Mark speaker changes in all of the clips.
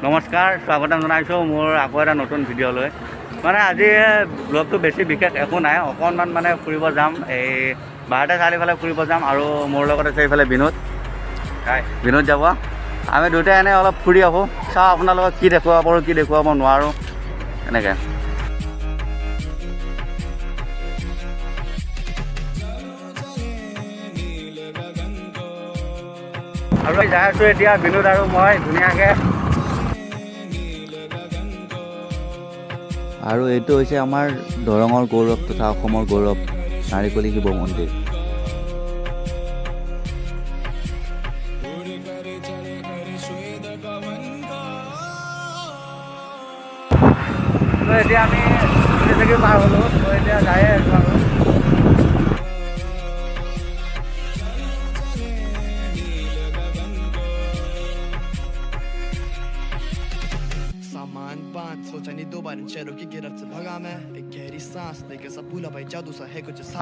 Speaker 1: নমস্কাৰ, স্বাগতম জনাইছোঁ মোৰ আকৌ এটা নতুন ভিডিঅ'লৈ। মানে আজি ব্লগটো বেছি বিশেষ একো নাই, অকণমান মানে ফুৰিব যাম, এই বাৰটা চাৰিফালে ফুৰিব যাম আৰু মোৰ লগত আছে এইফালে বিনোদ যাব। আমি দুটাই এনেই অলপ ফুৰি আহোঁ, চাওঁ আপোনালোকক কি দেখুৱাব পাৰোঁ কি দেখুৱাব নোৱাৰোঁ এনেকৈ। আৰু যাই আছোঁ এতিয়া বিনোদ আৰু মই ধুনীয়াকৈ। আৰু এইটো হৈছে আমাৰ দৰঙৰ গৌৰৱ তথা অসমৰ গৌৰৱ, নাৰিকলী শিৱ মন্দিৰ। এতিয়া আমি পাৰ হ'লোঁ, এতিয়া যায়ে আছোঁ আৰু।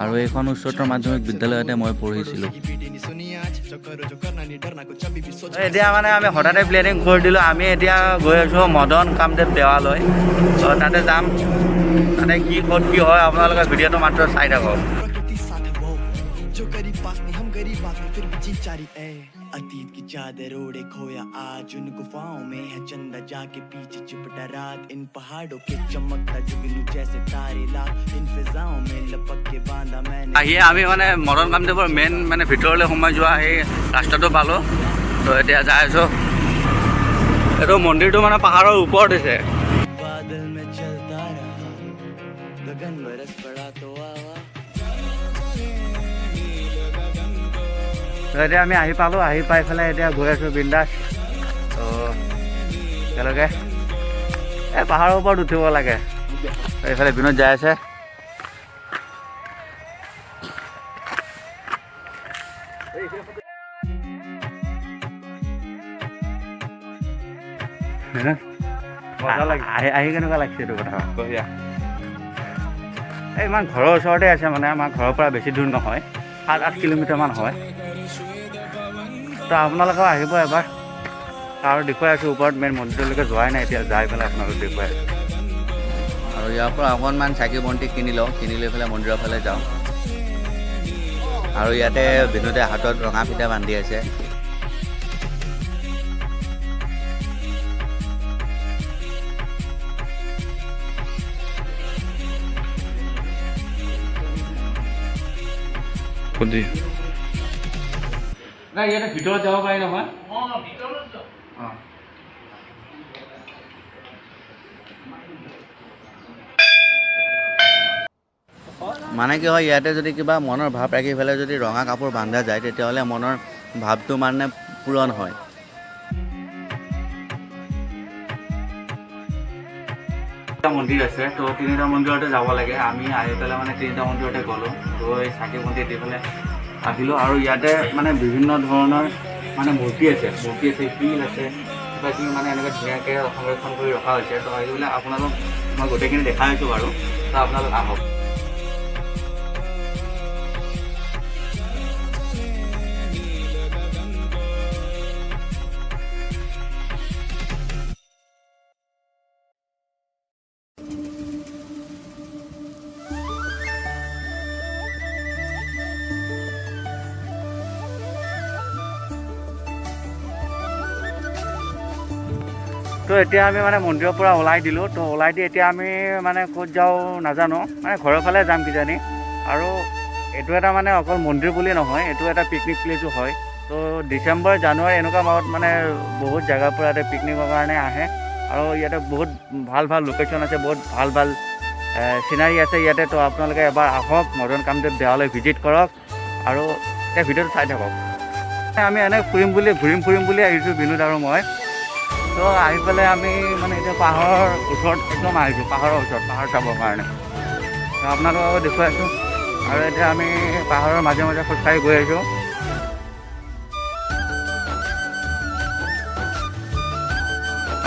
Speaker 1: আৰু এইখন উচ্চতৰ মাধ্যমিক বিদ্যালয়তে মই পঢ়িছিলোঁ। এতিয়া মানে আমি হঠাতে প্লেনিং কৰি দিলোঁ, আমি এতিয়া গৈ আছোঁ মদন কামদেৱ দেৱালয়, তাতে যাম। তাতে কি ক'ত কি হয় আপোনালোকে ভিডিঅ'টো মাত্ৰ চাই থাকক। अतीत की चादर ओढ़े खोया आज उन गुफाओं में है चंदा जाके पीछे चिपटा रात इन पहाड़ों के चमकता जुगनू जैसे तारे लाख इन फिजाओं में लपक के बांधा मैंने। আহিয়ে আমি মানে মদন কামদেৱৰ মেইন মানে ভিতৰলৈ সোমাই যোৱা সেই ৰাস্তাটো পালোঁ। তো এতিয়া যাই আছোঁ। এইটো মন্দিৰটো মানে পাহাৰৰ ওপৰত আছে। বাদল মে চলতা ৰহা গগন বৰস পड़ा तो आवा। এতিয়া আমি আহি পালোঁ, আহি পাই পেলাই এতিয়া গৈ আছোঁ বিন্দাছ। তো একেলগে এই পাহাৰৰ ওপৰত উঠিব লাগে। এইফালে বিনোদ যাই আছে। আহি কেনেকুৱা লাগিছে এইটো কথা? এই ইমান ঘৰৰ ওচৰতে আছে, মানে আমাৰ ঘৰৰ পৰা বেছি দূৰ নহয়, 7-8 কিলোমিটাৰমান হয়। তো আপোনালোকেও আহিব এবাৰ, আৰু দেখুৱাই আছোঁ ওপৰত মেইন মন্দিৰলৈকে যোৱাই নাই, এতিয়া যাই পেলাই আপোনালোকক দেখুৱাই আছোঁ। আৰু ইয়াৰ পৰা অকণমান চাকি বন্তি কিনি লওঁ, কিনি লৈ পেলাই মন্দিৰৰ ফালে যাওঁ। আৰু ইয়াতে বিনোদে হাতত ৰঙা ফিটা বান্ধি আছে। নাই ইয়াতে ভিতৰত যাব পাৰি নহয়? মানে কি হয়, ইয়াতে যদি কিবা মনৰ ভাৱ ৰাখি পেলাই যদি ৰঙা কাপোৰ বান্ধা যায়, তেতিয়াহ'লে মনৰ ভাৱটো মানে পূৰণ হয়। মন্দিৰ আছে, তো 3টা মন্দিৰতে যাব লাগে। আমি আহি পেলাই মানে 3টা মন্দিৰতে গ'লোঁ, গৈ চাকি বন্তি দি পেলাই আহিলোঁ। আৰু ইয়াতে মানে বিভিন্ন ধৰণৰ মানে মূৰ্তি আছে, শিল আছে, কিবা কিবি মানে এনেকৈ ধুনীয়াকৈ সংৰক্ষণ কৰি ৰখা হৈছে। তো এইবিলাক আপোনালোক মই গোটেইখিনি দেখাই আছোঁ বাৰু, তো আপোনালোক আহক। তো এতিয়া আমি মানে মন্দিৰৰ পৰা ওলাই দিলোঁ। তো ওলাই দি এতিয়া আমি মানে ক'ত যাওঁ নাজানো, মানে ঘৰৰ ফালে যাম কিজানি। আৰু এইটো এটা মানে অকল মন্দিৰ বুলিয়ে নহয়, এইটো এটা পিকনিক প্লেচো হয়। তো ডিচেম্বৰ জানুৱাৰী এনেকুৱা মাহত মানে বহুত জেগাৰ পৰা ইয়াতে পিকনিকৰ কাৰণে আহে। আৰু ইয়াতে বহুত ভাল ভাল লোকেশ্যন আছে, বহুত ভাল ভাল চিনাৰী আছে ইয়াতে। তো আপোনালোকে এবাৰ আহক, মদন কামদেৱ দেৱালয় ভিজিট কৰক আৰু এই ভিডিঅ'টো চাই থাকক। আমি এনে ঘূৰিম বুলি আহিছোঁ বিনোদ আৰু মই। তো আহি পেলাই আমি মানে এতিয়া পাহাৰৰ ওচৰত একদম আহিছোঁ, পাহাৰৰ ওচৰত পাহাৰ চাবৰ কাৰণে। আপোনালোকক দেখুৱাই আছোঁ। আৰু এতিয়া আমি পাহাৰৰ মাজে মাজে খোজকাঢ়ি গৈ আছোঁ।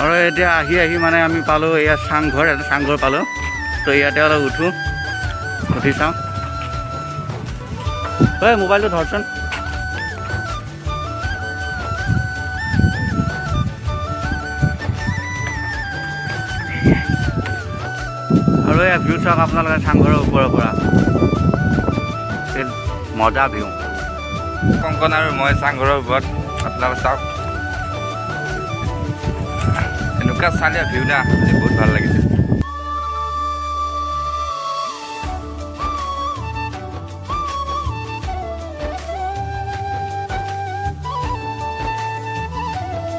Speaker 1: আৰু এতিয়া আহি মানে আমি পালোঁ এয়া চাংঘৰ, এটা চাংঘৰ পালোঁ। তো ইয়াতে অলপ উঠি চাওঁ। ঐ মোবাইলটো ধৰচোন। এই ভিউ চাওক আপোনালোকে চাংঘৰৰ ওপৰৰ পৰা কি মজা ভিউ।
Speaker 2: কংকন আৰু মই চাংঘৰৰ ওপৰত আপোনালোকে চাওক এনেকুৱা চালীয়া ভিউ না বহুত ভাল লাগিছে।